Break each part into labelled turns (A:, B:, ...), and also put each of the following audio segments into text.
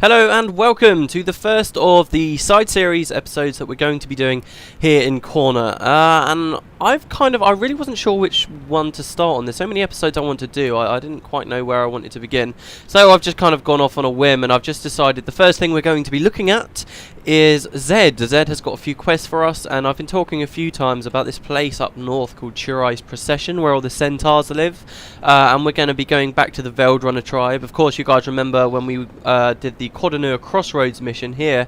A: Hello and welcome to the first of the side series episodes that we're going to be doing here in Kourna. And I really wasn't sure which one to start on. There's so many episodes I want to do, I didn't quite know where I wanted to begin. So I've just kind of gone off on a whim and I've just decided the first thing we're going to be looking at is Zed. Zed has got a few quests for us, and I've been talking a few times about this place up north called Purifying Procession, where all the Centaurs live, and we're going to be going back to the Veldrunner tribe. Of course, you guys remember when we did the Kourna Crossroads mission here,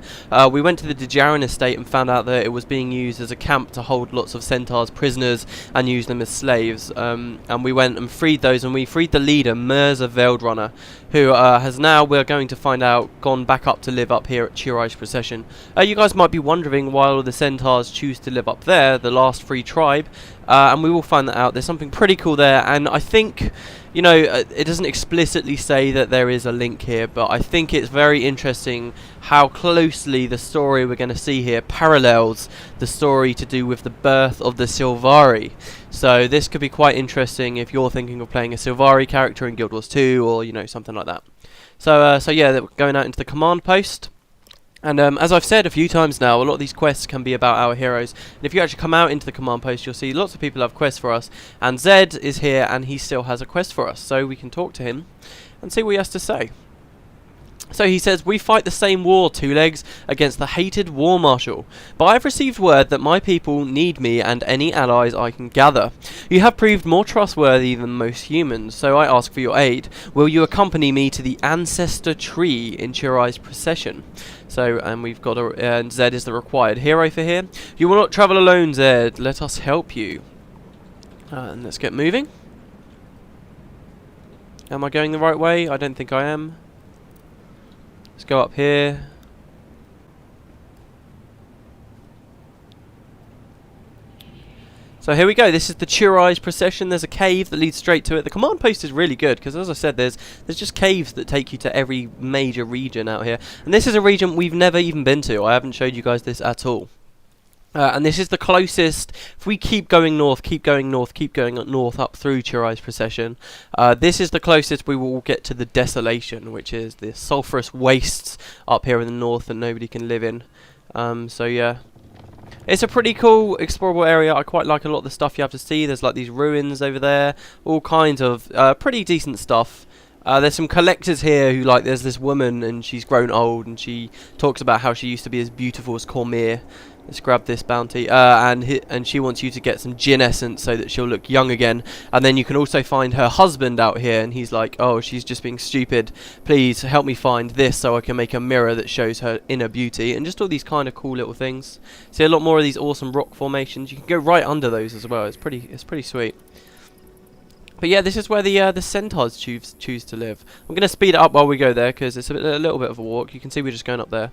A: we went to the Dejarin estate and found out that it was being used as a camp to hold lots of Centaurs prisoners and use them as slaves, and we went and freed those, and we freed the leader, Mirza Veldrunner, who has now, we're going to find out, gone back up to live up here at Purifying Procession. You guys might be wondering why all the Centaurs choose to live up there, the last free tribe, and we will find that out. There's something pretty cool there, and I think, you know, it doesn't explicitly say that there is a link here, but I think it's very interesting how closely the story we're going to see here parallels the story to do with the birth of the Sylvari. So this could be quite interesting if you're thinking of playing a Sylvari character in Guild Wars 2 or, you know, something like that. So yeah, we're going out into the command post. And as I've said a few times now, a lot of these quests can be about our heroes. And if you actually come out into the command post, you'll see lots of people have quests for us. And Zed is here, and he still has a quest for us. So we can talk to him and see what he has to say. So he says, "We fight the same war, Two Legs, against the hated War Marshal. But I've received word that my people need me and any allies I can gather. You have proved more trustworthy than most humans, so I ask for your aid. Will you accompany me to the ancestor tree in Chirai's procession?" So, and we've got a, Zed is the required hero for here. "You will not travel alone, Zed. Let us help you." And let's get moving. Am I going the right way? I don't think I am. Let's go up here. So here we go. This is the Chirai's procession. There's a cave that leads straight to it. The command post is really good because, as I said, there's just caves that take you to every major region out here. And this is a region we've never even been to. I haven't showed you guys this at all. And this is the closest. If we keep going north, keep going north up through Chirai's procession, this is the closest we will get to the desolation, which is the sulphurous wastes up here in the north that nobody can live in. So yeah, it's a pretty cool explorable area. I quite like a lot of the stuff you have to see. There's like these ruins over there, all kinds of pretty decent stuff. There's some collectors here who, like, there's this woman and she's grown old and she talks about how she used to be as beautiful as Cormier. Let's grab this bounty, and she wants you to get some gin essence so that she'll look young again. And then you can also find her husband out here, and he's like, "Oh, she's just being stupid. Please help me find this so I can make a mirror that shows her inner beauty." And just all these kind of cool little things. See a lot more of these awesome rock formations. You can go right under those as well. It's pretty sweet. But yeah, this is where the Centaurs choose to live. I'm going to speed it up while we go there because it's a little bit of a walk. You can see we're just going up there.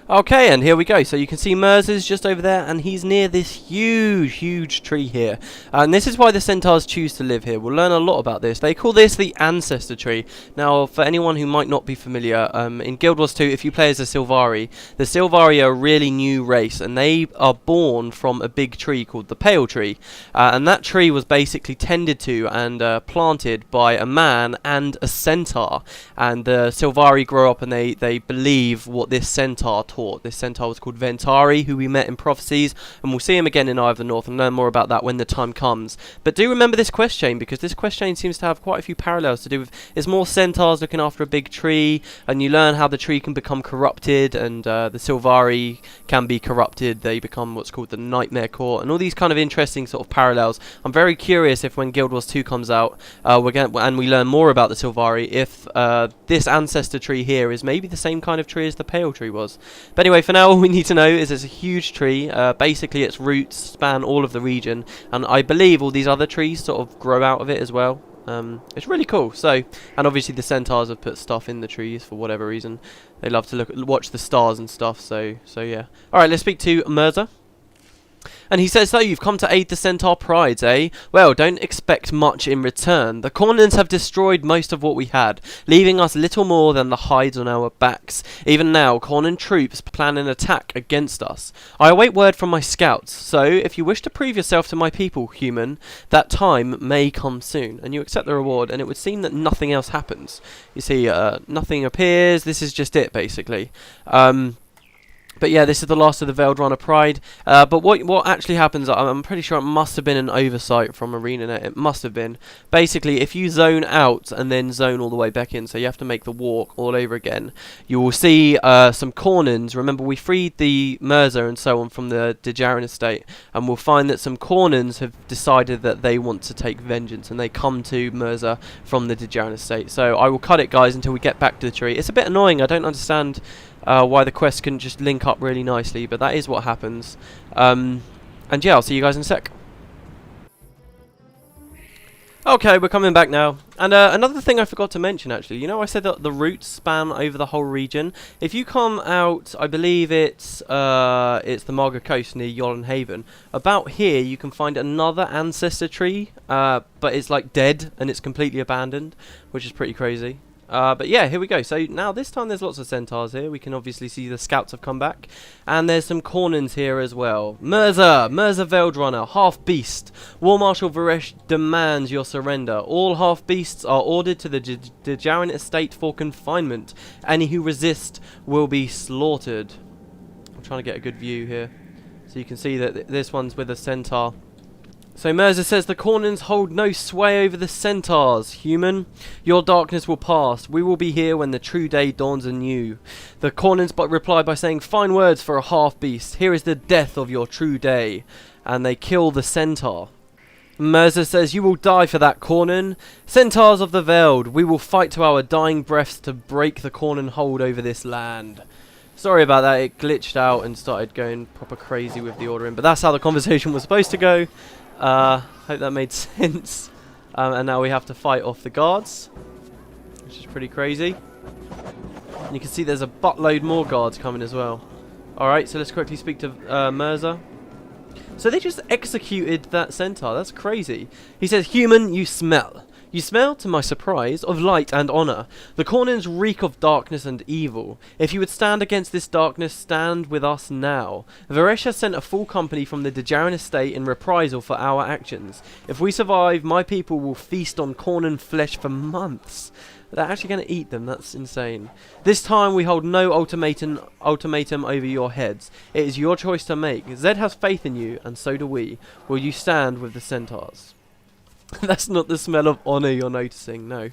A: Okay, and here we go. So you can see Mirza's just over there, and he's near this huge tree here. And this is why the Centaurs choose to live here. We'll learn a lot about this. They call this the ancestor tree. Now, for anyone who might not be familiar, in Guild Wars 2, if you play as a Sylvari, the Sylvari are a really new race, and they are born from a big tree called the Pale Tree. And that tree was basically tended to and planted by a man and a centaur. And the Sylvari grow up and they believe what this centaur taught. This centaur was called Ventari, who we met in Prophecies, and we'll see him again in Eye of the North and learn more about that when the time comes. But do remember this quest chain, because this quest chain seems to have quite a few parallels to do with... It's more centaurs looking after a big tree, and you learn how the tree can become corrupted, and the Sylvari can be corrupted. They become what's called the Nightmare Court, and all these kind of interesting sort of parallels. I'm very curious if when Guild Wars 2 comes out, and we learn more about the Sylvari, if this ancestor tree here is maybe the same kind of tree as the Pale Tree was. But anyway, for now, all we need to know is it's a huge tree. Basically, its roots span all of the region, and I believe all these other trees sort of grow out of it as well. It's really cool. So, and obviously the Centaurs have put stuff in the trees for whatever reason. They love to watch the stars and stuff. So yeah. All right, let's speak to Mirza. And he says, so you've come to aid the Centaur prides, eh? Well, don't expect much in return. The Kournans have destroyed most of what we had, leaving us little more than the hides on our backs. Even now, Kournan troops plan an attack against us. I await word from my scouts, so if you wish to prove yourself to my people, human, that time may come soon. And you accept the reward, and it would seem that nothing else happens. You see, nothing appears. This is just it, basically. But yeah, this is the last of the Veldrunner Pride. But what actually happens, I'm pretty sure it must have been an oversight from ArenaNet. It must have been. Basically, if you zone out and then zone all the way back in, so you have to make the walk all over again, you will see some Kournans. Remember, we freed the Mirza and so on from the Dejarin estate, and we'll find that some Kournans have decided that they want to take vengeance, and they come to Mirza from the Dejarin estate. So I will cut it, guys, until we get back to the tree. It's a bit annoying. I don't understand why the quest couldn't just link up really nicely, but that is what happens. And yeah, I'll see you guys in a sec. Okay, we're coming back now. And another thing I forgot to mention, actually, you know, I said that the routes span over the whole region. If you come out, I believe it's the Marga Coast near Yolan Haven. About here, you can find another ancestor tree, but it's like dead and it's completely abandoned, which is pretty crazy. But yeah, here we go. So now this time there's lots of Centaurs here. We can obviously see the scouts have come back. And there's some Kournans here as well. Mirza Veldrunner, half-beast. War Marshal Varesh demands your surrender. All half-beasts are ordered to the Dejarin estate for confinement. Any who resist will be slaughtered. I'm trying to get a good view here. So you can see that this one's with a Centaur. So Mirza says the Kournans hold no sway over the Centaurs. Human, your darkness will pass. We will be here when the true day dawns anew. The Kournans but reply by saying, fine words for a half-beast. Here is the death of your true day. And they kill the Centaur. Mirza says, you will die for that, Kournan. Centaurs of the Veld, we will fight to our dying breaths to break the Kournan hold over this land. Sorry about that, it glitched out and started going proper crazy with the ordering. But that's how the conversation was supposed to go. Hope that made sense. And now we have to fight off the guards, which is pretty crazy. And you can see there's a buttload more guards coming as well. Alright, so let's quickly speak to Mirza. So they just executed that Centaur. That's crazy. He says, human, you smell. You smell, to my surprise, of light and honour. The Kournans reek of darkness and evil. If you would stand against this darkness, stand with us now. Varesh has sent a full company from the Dejarin estate in reprisal for our actions. If we survive, my people will feast on Kournan flesh for months. They're actually going to eat them. That's insane. This time we hold no ultimatum over your heads. It is your choice to make. Zed has faith in you, and so do we. Will you stand with the Centaurs? That's not the smell of honour you're noticing. No,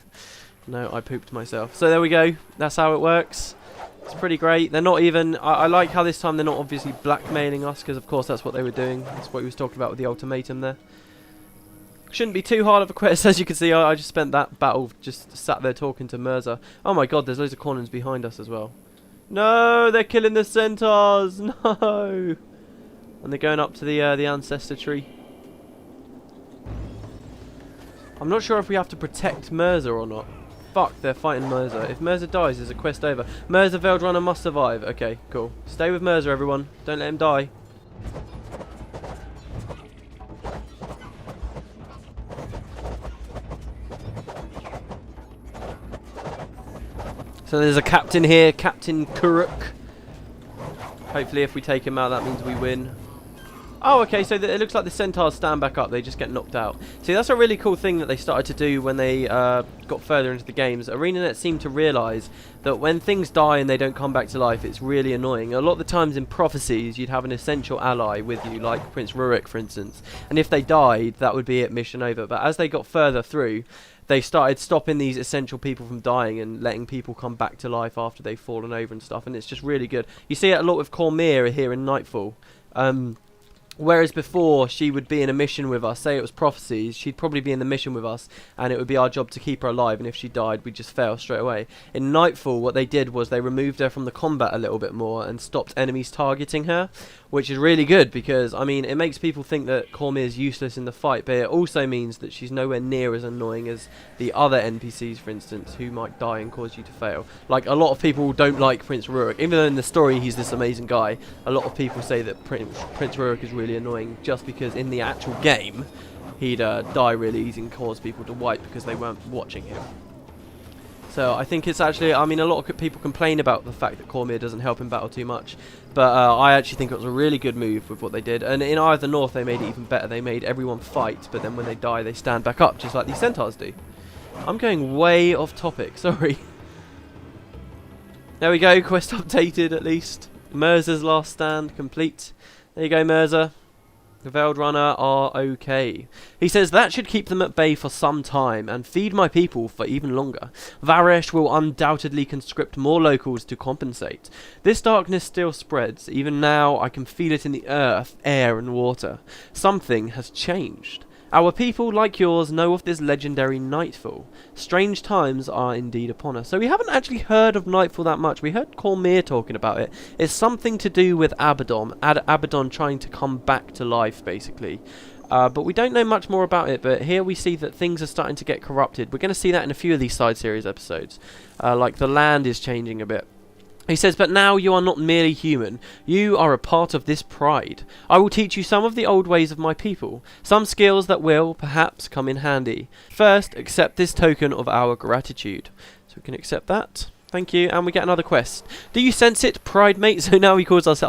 A: I pooped myself. So there we go. That's how it works. It's pretty great. They're not even... I like how this time they're not obviously blackmailing us, because of course that's what they were doing. That's what he was talking about with the ultimatum there. Shouldn't be too hard of a quest. As you can see, I just spent that battle just sat there talking to Mirza. Oh my god, there's loads of Kournans behind us as well. No, they're killing the Centaurs. No. And they're going up to the ancestor tree. I'm not sure if we have to protect Mirza or not. Fuck, they're fighting Mirza. If Mirza dies, there's a quest over. Mirza Veldrunner must survive. Okay, cool. Stay with Mirza, everyone. Don't let him die. So there's a captain here, Captain Kuruk. Hopefully if we take him out, that means we win. Oh, okay, so it looks like the Centaurs stand back up. They just get knocked out. See, that's a really cool thing that they started to do when they got further into the games. ArenaNet seemed to realise that when things die and they don't come back to life, it's really annoying. A lot of the times in prophecies, you'd have an essential ally with you, like Prince Rurik, for instance. And if they died, that would be it, mission over. But as they got further through, they started stopping these essential people from dying and letting people come back to life after they've fallen over and stuff. And it's just really good. You see it a lot with Cormyr here in Nightfall. Whereas before, she would be in a mission with us. Say it was prophecies, she'd probably be in the mission with us, and it would be our job to keep her alive, and if she died, we'd just fail straight away. In Nightfall, what they did was they removed her from the combat a little bit more and stopped enemies targeting her, which is really good because, I mean, it makes people think that Cormyr is useless in the fight, but it also means that she's nowhere near as annoying as the other NPCs, for instance, who might die and cause you to fail. Like, a lot of people don't like Prince Rurik. Even though in the story he's this amazing guy, a lot of people say that Prince Rurik is really really annoying, just because in the actual game, he'd die really easy and cause people to wipe because they weren't watching him. So I think it's actually, I mean, a lot of people complain about the fact that Cormier doesn't help in battle too much, but I actually think it was a really good move with what they did. And in Eye of the North, they made it even better. They made everyone fight, but then when they die, they stand back up, just like these Centaurs do. I'm going way off topic, sorry. There we go, quest updated at least. Mirza's last stand complete. There you go, Mirza. The Veldrunner are okay. He says that should keep them at bay for some time and feed my people for even longer. Varesh will undoubtedly conscript more locals to compensate. This darkness still spreads. Even now I can feel it in the earth, air and water. Something has changed. Our people, like yours, know of this legendary nightfall. Strange times are indeed upon us. So we haven't actually heard of nightfall that much. We heard Cormier talking about it. It's something to do with Abaddon. Abaddon trying to come back to life, basically. But we don't know much more about it. But here we see that things are starting to get corrupted. We're going to see that in a few of these side series episodes. Like the land is changing a bit. He says, but now you are not merely human. You are a part of this pride. I will teach you some of the old ways of my people. Some skills that will, perhaps, come in handy. First, accept this token of our gratitude. So we can accept that. Thank you. And we get another quest. Do you sense it, pride mate? So now he calls us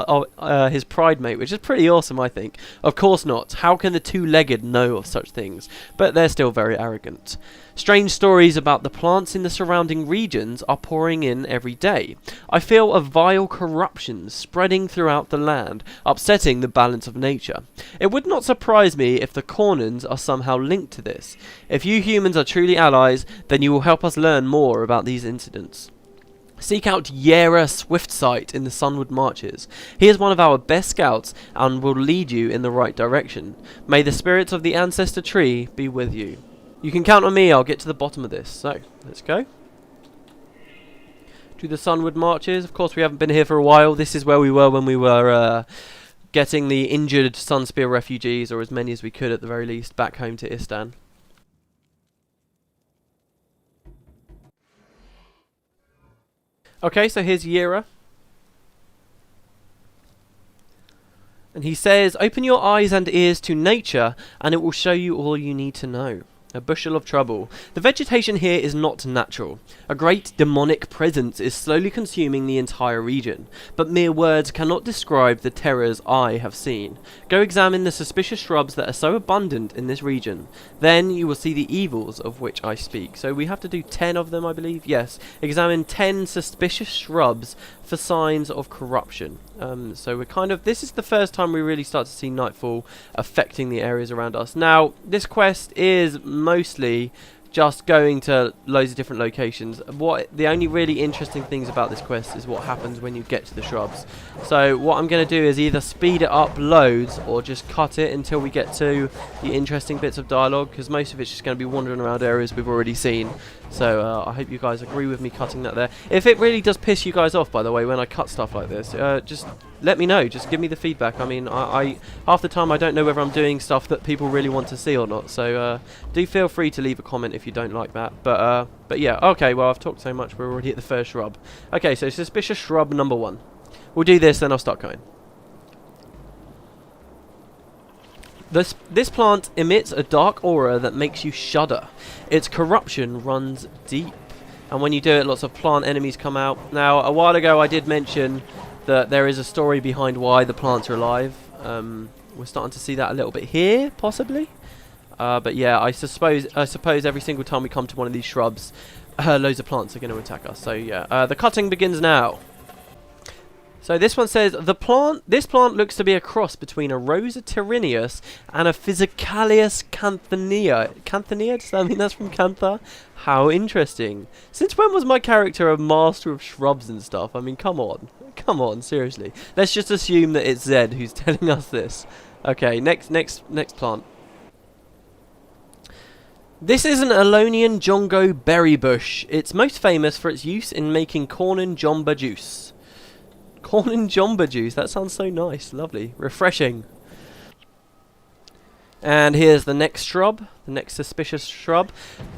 A: his pride mate, which is pretty awesome, I think. Of course not. How can the two-legged know of such things? But they're still very arrogant. Strange stories about the plants in the surrounding regions are pouring in every day. I feel a vile corruption spreading throughout the land, upsetting the balance of nature. It would not surprise me if the Kournans are somehow linked to this. If you humans are truly allies, then you will help us learn more about these incidents. Seek out Yera Swiftsight in the Sunward Marches. He is one of our best scouts and will lead you in the right direction. May the spirits of the ancestor tree be with you. You can count on me, I'll get to the bottom of this. So, let's go. To the Sunward Marches. Of course, we haven't been here for a while. This is where we were when we were getting the injured Sunspear refugees, or as many as we could at the very least, back home to Istan. Okay, so here's Yera. And he says, open your eyes and ears to nature, and it will show you all you need to know. A bushel of trouble. The vegetation here is not natural. A great demonic presence is slowly consuming the entire region, but mere words cannot describe the terrors I have seen. Go examine the suspicious shrubs that are so abundant in this region. Then you will see the evils of which I speak. So we have to do 10 of them, I believe. Yes. Examine 10 suspicious shrubs for signs of corruption. So we're kind of, this is the first time we really start to see nightfall affecting the areas around us. Now, this quest is mostly just going to loads of different locations. The only really interesting things about this quest is what happens when you get to the shrubs. So what I'm going to do is either speed it up loads or just cut it until we get to the interesting bits of dialogue, because most of it's just going to be wandering around areas we've already seen. So I hope you guys agree with me cutting that there. If it really does piss you guys off, by the way, when I cut stuff like this, just let me know. Just give me the feedback. I mean, I half the time I don't know whether I'm doing stuff that people really want to see or not. So do feel free to leave a comment if you don't like that. But yeah, okay. Well, I've talked so much. We're already at the first shrub. Okay, so suspicious shrub number 1. We'll do this, then I'll start going. This plant emits a dark aura that makes you shudder. Its corruption runs deep. And when you do it, lots of plant enemies come out. Now, a while ago I did mention that there is a story behind why the plants are alive. We're starting to see that a little bit here, possibly. But yeah, I suppose every single time we come to one of these shrubs, loads of plants are going to attack us. So yeah, the cutting begins now. So this one says, this plant looks to be a cross between a Rosa tyranneus and a Physicalius canthania. Canthania? Does that mean that's from Cantha? How interesting. Since when was my character a master of shrubs and stuff? I mean, come on. Come on, seriously. Let's just assume that it's Zed who's telling us this. Okay, next plant. This is an Elonian jongo berry bush. It's most famous for its use in making Kournan jomba juice. Kournan jomba juice, that sounds so nice, lovely, refreshing. And here's the next shrub, the next suspicious shrub.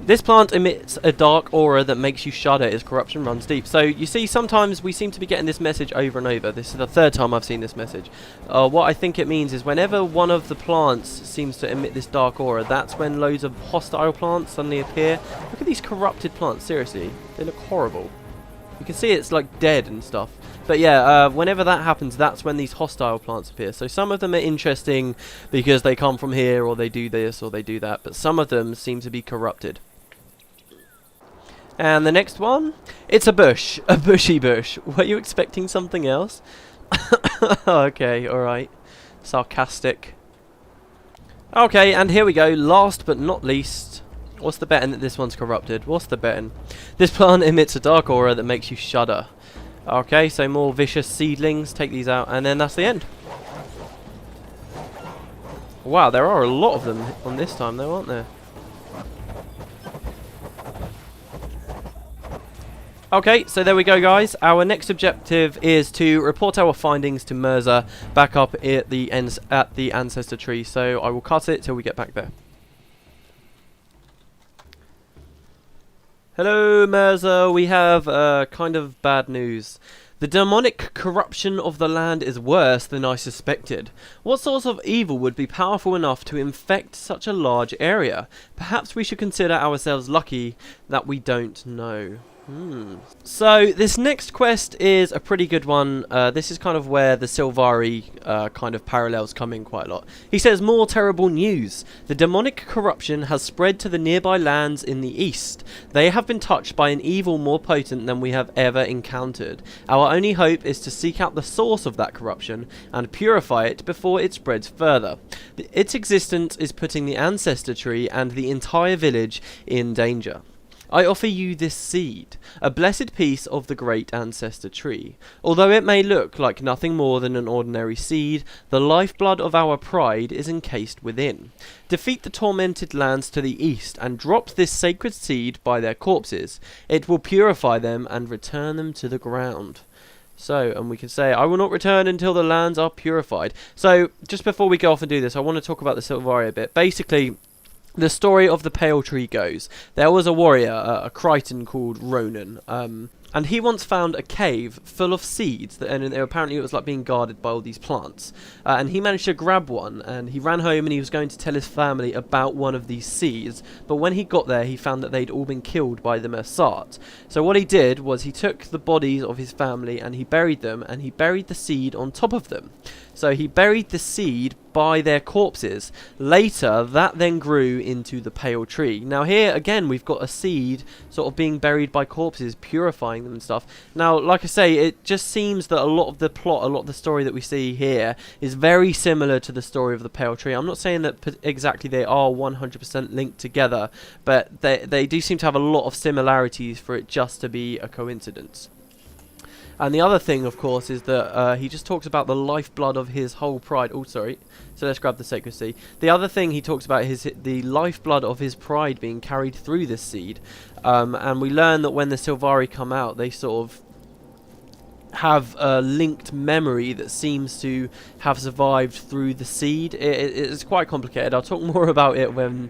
A: This plant emits a dark aura that makes you shudder. Its corruption runs deep. So you see, sometimes we seem to be getting this message over and over. This is the third time I've seen this message. What I think it means is whenever one of the plants seems to emit this dark aura, that's when loads of hostile plants suddenly appear. Look at these corrupted plants, seriously. They look horrible. You can see it's like dead and stuff. But yeah, whenever that happens, that's when these hostile plants appear. So some of them are interesting because they come from here, or they do this, or they do that. But some of them seem to be corrupted. And the next one, it's a bush. A bushy bush. Were you expecting something else? Okay, alright. Sarcastic. Okay, and here we go. Last but not least. What's the betting that this one's corrupted? What's the betting? This plant emits a dark aura that makes you shudder. Okay, so more vicious seedlings. Take these out, and then that's the end. Wow, there are a lot of them on this time, though, aren't there? Okay, so there we go, guys. Our next objective is to report our findings to Mirza back up at the ancestor tree. So I will cut it till we get back there. Hello, Mirza. We have kind of bad news. The demonic corruption of the land is worse than I suspected. What sort of evil would be powerful enough to infect such a large area? Perhaps we should consider ourselves lucky that we don't know. So this next quest is a pretty good one. This is kind of where the Sylvari kind of parallels come in quite a lot. He says, more terrible news. The demonic corruption has spread to the nearby lands in the east. They have been touched by an evil more potent than we have ever encountered. Our only hope is to seek out the source of that corruption and purify it before it spreads further. Its existence is putting the ancestor tree and the entire village in danger. I offer you this seed, a blessed piece of the great ancestor tree. Although it may look like nothing more than an ordinary seed, the lifeblood of our pride is encased within. Defeat the tormented lands to the east and drop this sacred seed by their corpses. It will purify them and return them to the ground. So, and we can say, I will not return until the lands are purified. So, just before we go off and do this, I want to talk about the Sylvari a bit. Basically, the story of the Pale Tree goes, there was a warrior, a Crichton called Ronan, and he once found a cave full of seeds, and apparently it was like being guarded by all these plants. And he managed to grab one, and he ran home and he was going to tell his family about one of these seeds. But when he got there, he found that they'd all been killed by the Mersat. So what he did was he took the bodies of his family and he buried them, and he buried the seed on top of them. So he buried the seed by their corpses. Later, that then grew into the Pale Tree. Now here, again, we've got a seed sort of being buried by corpses, purifying them and stuff. Now, like I say, it just seems that a lot of the plot, a lot of the story that we see here is very similar to the story of the Pale Tree. I'm not saying that exactly they are 100% linked together, but they do seem to have a lot of similarities for it just to be a coincidence. And the other thing, of course, is that he just talks about the lifeblood of his whole pride. Oh, sorry. So let's grab the sacred seed. The other thing he talks about is the lifeblood of his pride being carried through this seed. And we learn that when the Sylvari come out, they sort of have a linked memory that seems to have survived through the seed. It's quite complicated. I'll talk more about it when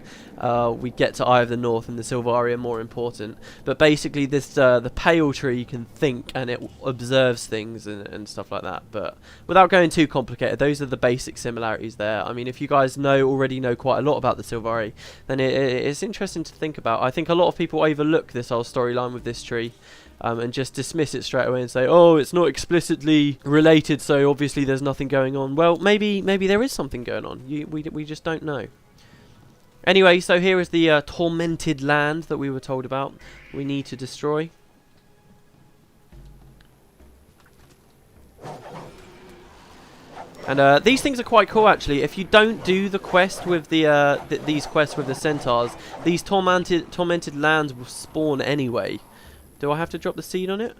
A: we get to Eye of the North and the Sylvari are more important. But basically this the Pale Tree can think and it observes things and stuff like that. But without going too complicated, those are the basic similarities there. I mean, if you guys already know quite a lot about the Sylvari, then it's interesting to think about. I think a lot of people overlook this whole storyline with this tree. And just dismiss it straight away and say, oh, it's not explicitly related, so obviously there's nothing going on. Well, maybe there is something going on. We just don't know. Anyway, so here is the tormented land that we were told about. We need to destroy. And these things are quite cool, actually. If you don't do the quest with these quests with the Centaurs, these tormented lands will spawn anyway. Do I have to drop the seed on it?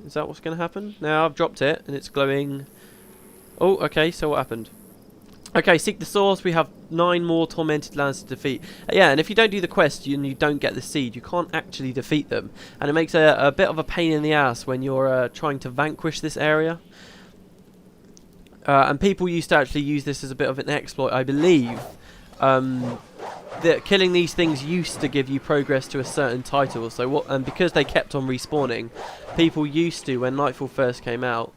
A: Is that what's going to happen? Now I've dropped it and it's glowing. Oh, okay, so what happened? Okay, seek the source. We have 9 more tormented lands to defeat. Yeah, and if you don't do the quest and you don't get the seed, you can't actually defeat them. And it makes a bit of a pain in the ass when you're trying to vanquish this area. And people used to actually use this as a bit of an exploit, I believe. that killing these things used to give you progress to a certain title. So what? And because they kept on respawning, people used to, when Nightfall first came out.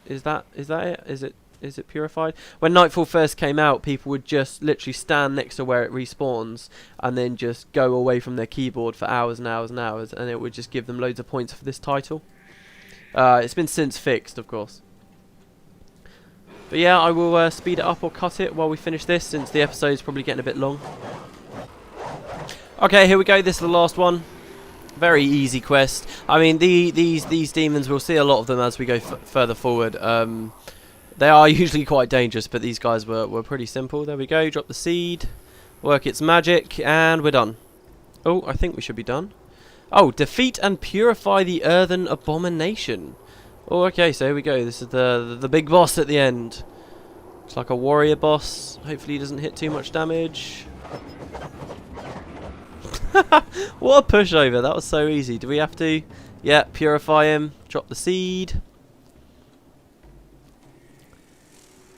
A: Is that it? Is it purified? When Nightfall first came out, people would just literally stand next to where it respawns and then just go away from their keyboard for hours and hours and hours, and it would just give them loads of points for this title. It's been since fixed, of course. But yeah, I will speed it up or cut it while we finish this, since the episode's probably getting a bit long. Okay, here we go. This is the last one. Very easy quest. I mean, these demons, we'll see a lot of them as we go further forward. They are usually quite dangerous, but these guys were pretty simple. There we go. Drop the seed. Work its magic, and we're done. Oh, I think we should be done. Oh, defeat and purify the earthen abomination. Oh, okay, so here we go. This is the big boss at the end. It's like a warrior boss. Hopefully he doesn't hit too much damage. What a pushover. That was so easy. Do we have to? Yeah, purify him. Drop the seed.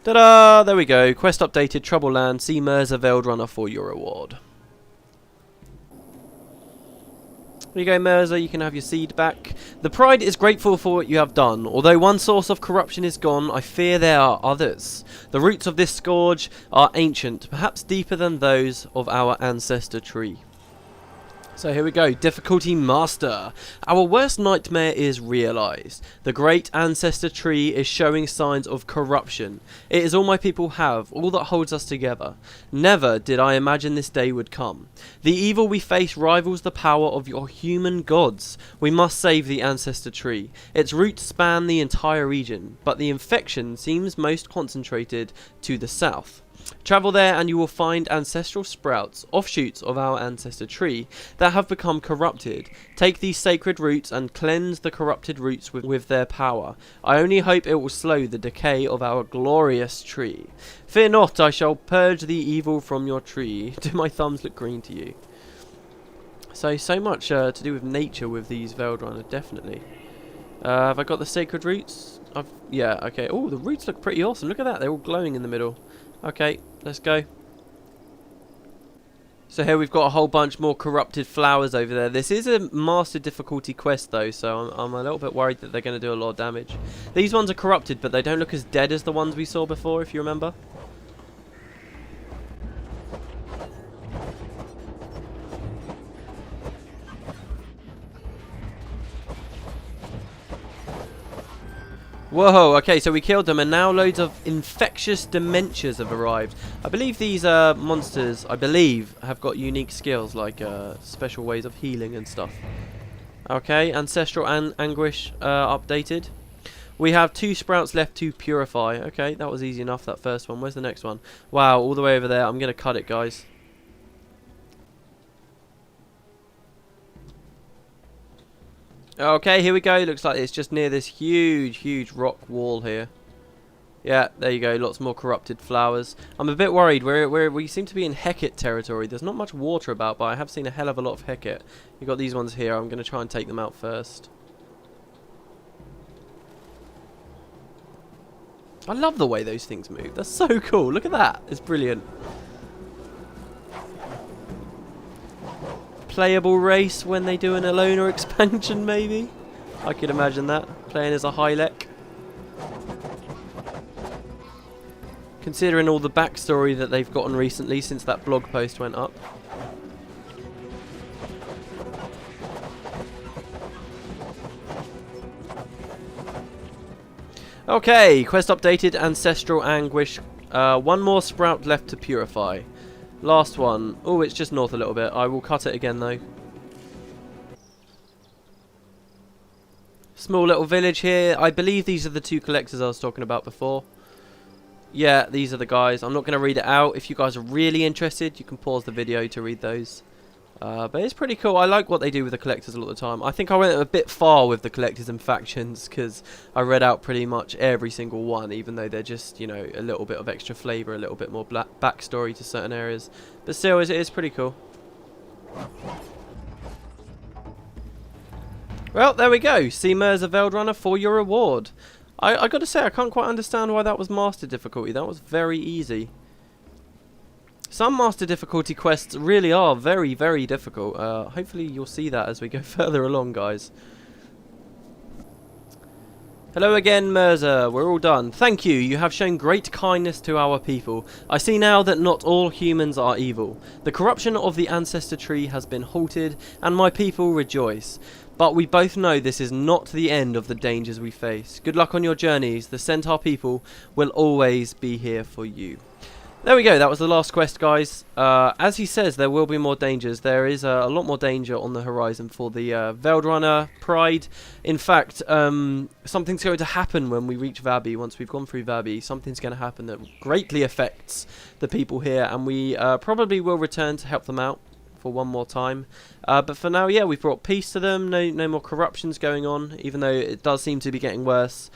A: Ta-da! There we go. Quest updated. Trouble Land. See Mirza Veldrunner for your reward. There you go, Mirza, you can have your seed back. The Pride is grateful for what you have done. Although one source of corruption is gone, I fear there are others. The roots of this scourge are ancient, perhaps deeper than those of our ancestor tree. So here we go, difficulty master. Our worst nightmare is realised. The great ancestor tree is showing signs of corruption. It is all my people have, all that holds us together. Never did I imagine this day would come. The evil we face rivals the power of your human gods. We must save the ancestor tree. Its roots span the entire region, but the infection seems most concentrated to the south. Travel there and you will find ancestral sprouts, offshoots of our ancestor tree, that have become corrupted. Take these sacred roots and cleanse the corrupted roots with their power. I only hope it will slow the decay of our glorious tree. Fear not, I shall purge the evil from your tree. Do my thumbs look green to you? So much to do with nature with these Veldrunner, definitely. Have I got the sacred roots? Yeah, okay. Oh, the roots look pretty awesome. Look at that, they're all glowing in the middle. Okay, let's go. So here we've got a whole bunch more corrupted flowers over there. This is a master difficulty quest though, so I'm a little bit worried that they're going to do a lot of damage. These ones are corrupted, but they don't look as dead as the ones we saw before, if you remember. Whoa, okay, so we killed them, and now loads of infectious dementias have arrived. I believe these monsters, have got unique skills, like special ways of healing and stuff. Okay, ancestral anguish updated. We have 2 sprouts left to purify. Okay, that was easy enough, that first one. Where's the next one? Wow, all the way over there. I'm going to cut it, guys. Okay, here we go. Looks like it's just near this huge rock wall here. Yeah, there you go. Lots more corrupted flowers. I'm a bit worried. We seem to be in Hecate territory. There's not much water about, but I have seen a hell of a lot of Hecate. You've got these ones here. I'm going to try and take them out first. I love the way those things move. That's so cool. Look at that. It's brilliant. Playable race when they do an Elonian expansion, maybe? I could imagine that. Playing as a Hylek. Considering all the backstory that they've gotten recently since that blog post went up. Okay, quest updated, ancestral anguish. 1 more sprout left to purify. Last one. Oh, it's just north a little bit. I will cut it again though. Small little village here. I believe these are the 2 collectors I was talking about before. Yeah, these are the guys. I'm not going to read it out. If you guys are really interested, you can pause the video to read those. But it's pretty cool. I like what they do with the collectors a lot of the time. I think I went a bit far with the collectors and factions because I read out pretty much every single one, even though they're just, you know, a little bit of extra flavour, a little bit more backstory to certain areas. But still, it is pretty cool. Well, there we go. See Mirza Veldrunner for your reward. I got to say, I can't quite understand why that was master difficulty. That was very easy. Some master difficulty quests really are very, very difficult. Hopefully you'll see that as we go further along, guys. Hello again, Mirza. We're all done. Thank you. You have shown great kindness to our people. I see now that not all humans are evil. The corruption of the ancestor tree has been halted, and my people rejoice. But we both know this is not the end of the dangers we face. Good luck on your journeys. The Centaur people will always be here for you. There we go, that was the last quest, guys. As he says, there will be more dangers. There is a lot more danger on the horizon for the Veldrunner Pride. In fact, something's going to happen when we reach Vabi. Once we've gone through Vabi, something's going to happen that greatly affects the people here. And we probably will return to help them out for one more time. But for now, yeah, we've brought peace to them. No more corruptions going on, even though it does seem to be getting worse.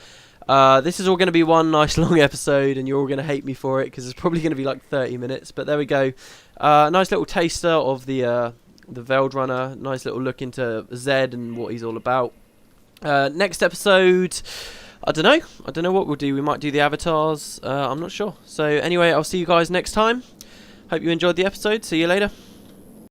A: This is all going to be one nice long episode, and you're all going to hate me for it because it's probably going to be like 30 minutes. But there we go. Nice little taster of the Veldrunner. Nice little look into Zed and what he's all about. Next episode, I don't know. I don't know what we'll do. We might do the avatars. I'm not sure. So anyway, I'll see you guys next time. Hope you enjoyed the episode. See you later.